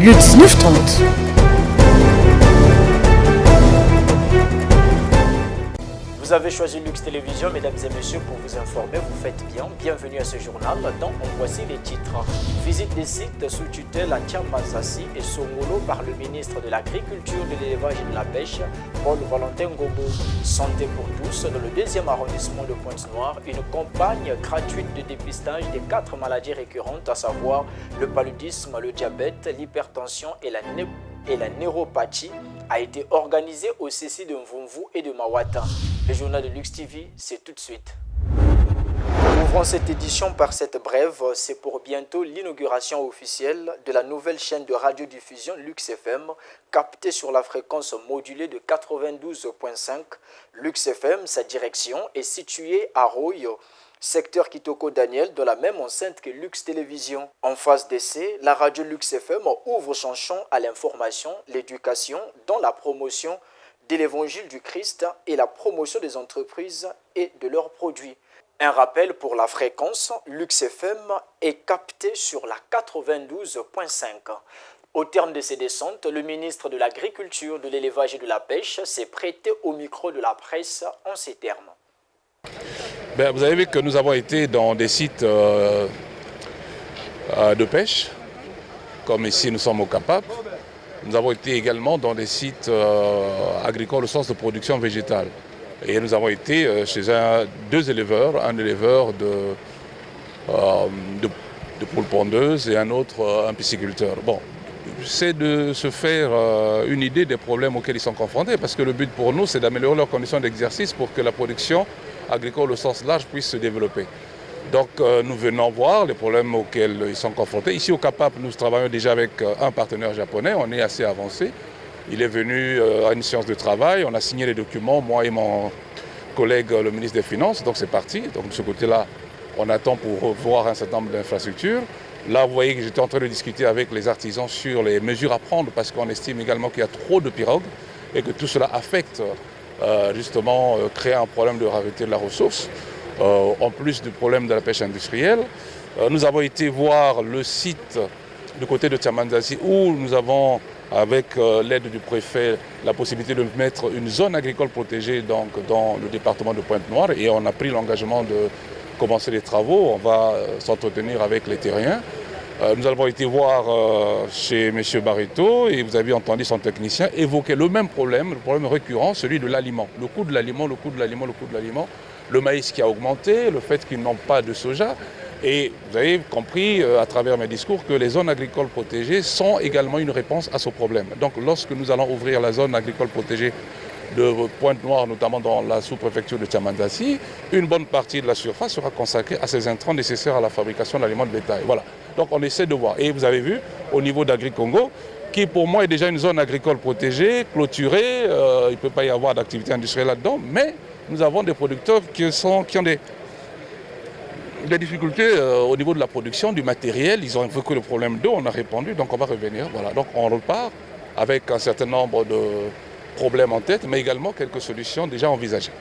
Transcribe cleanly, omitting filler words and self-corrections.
le 1930. Vous avez choisi Lux Télévision, mesdames et messieurs, pour vous informer. Vous faites bien. Bienvenue à ce journal dont voici les titres. Visite des sites sous tutelle à Tiambazassi et Songolo par le ministre de l'Agriculture, de l'Élevage et de la Pêche, Paul Valentin Gobo. Santé pour tous, dans le 2e arrondissement de Pointe-Noire, une campagne gratuite de dépistage des 4 maladies récurrentes, à savoir le paludisme, le diabète, l'hypertension et la neuropathie, a été organisée au CC de Mvumvu et de Mawata. Le journal de Lux TV, c'est tout de suite. Ouvrons cette édition par cette brève. C'est pour bientôt l'inauguration officielle de la nouvelle chaîne de radiodiffusion Lux FM, captée sur la fréquence modulée de 92.5. Lux FM, sa direction est située à Royo, secteur Kitoko Daniel, dans la même enceinte que Lux Télévision. En phase d'essai, la radio Lux FM ouvre son champ à l'information, l'éducation, dans la promotion de l'évangile du Christ et la promotion des entreprises et de leurs produits. Un rappel pour la fréquence, Lux FM est capté sur la 92.5. Au terme de ces descentes, le ministre de l'Agriculture, de l'Élevage et de la Pêche s'est prêté au micro de la presse en ces termes. Vous avez vu que nous avons été dans des sites de pêche, comme ici nous sommes au Cap-Ap. Nous avons été également dans des sites agricoles au sens de production végétale. Et nous avons été chez deux éleveurs, un éleveur de poules pondeuses et un autre un pisciculteur. Bon, c'est de se faire une idée des problèmes auxquels ils sont confrontés, parce que le but pour nous, c'est d'améliorer leurs conditions d'exercice pour que la production agricole au sens large puisse se développer. Donc nous venons voir les problèmes auxquels ils sont confrontés. Ici au Cap-Ap, nous travaillons déjà avec un partenaire japonais, on est assez avancé. Il est venu à une séance de travail, on a signé les documents, moi et mon collègue le ministre des Finances, donc c'est parti. Donc de ce côté-là, on attend pour voir un certain nombre d'infrastructures. Là, vous voyez que j'étais en train de discuter avec les artisans sur les mesures à prendre, parce qu'on estime également qu'il y a trop de pirogues et que tout cela affecte justement créer un problème de rareté de la ressource. En plus du problème de la pêche industrielle. Nous avons été voir le site du côté de Tiambazassi où nous avons, avec l'aide du préfet, la possibilité de mettre une zone agricole protégée donc, dans le département de Pointe-Noire, et on a pris l'engagement de commencer les travaux. On va s'entretenir avec les terriens. Nous avons été voir chez M. Barreto et vous avez entendu son technicien évoquer le même problème, le problème récurrent, celui de l'aliment. Le coût de l'aliment. Le maïs qui a augmenté, le fait qu'ils n'ont pas de soja. Et vous avez compris à travers mes discours que les zones agricoles protégées sont également une réponse à ce problème. Donc lorsque nous allons ouvrir la zone agricole protégée de Pointe-Noire, notamment dans la sous-préfecture de Tiambazassi, une bonne partie de la surface sera consacrée à ces intrants nécessaires à la fabrication d'aliments de bétail. Voilà. Donc on essaie de voir. Et vous avez vu, au niveau d'Agri-Congo, qui pour moi est déjà une zone agricole protégée, clôturée, il ne peut pas y avoir d'activité industrielle là-dedans, mais nous avons des producteurs qui ont des difficultés au niveau de la production, du matériel. Ils ont évoqué le problème d'eau, on a répondu, donc on va revenir. Voilà. Donc on repart avec un certain nombre de problèmes en tête, mais également quelques solutions déjà envisagées.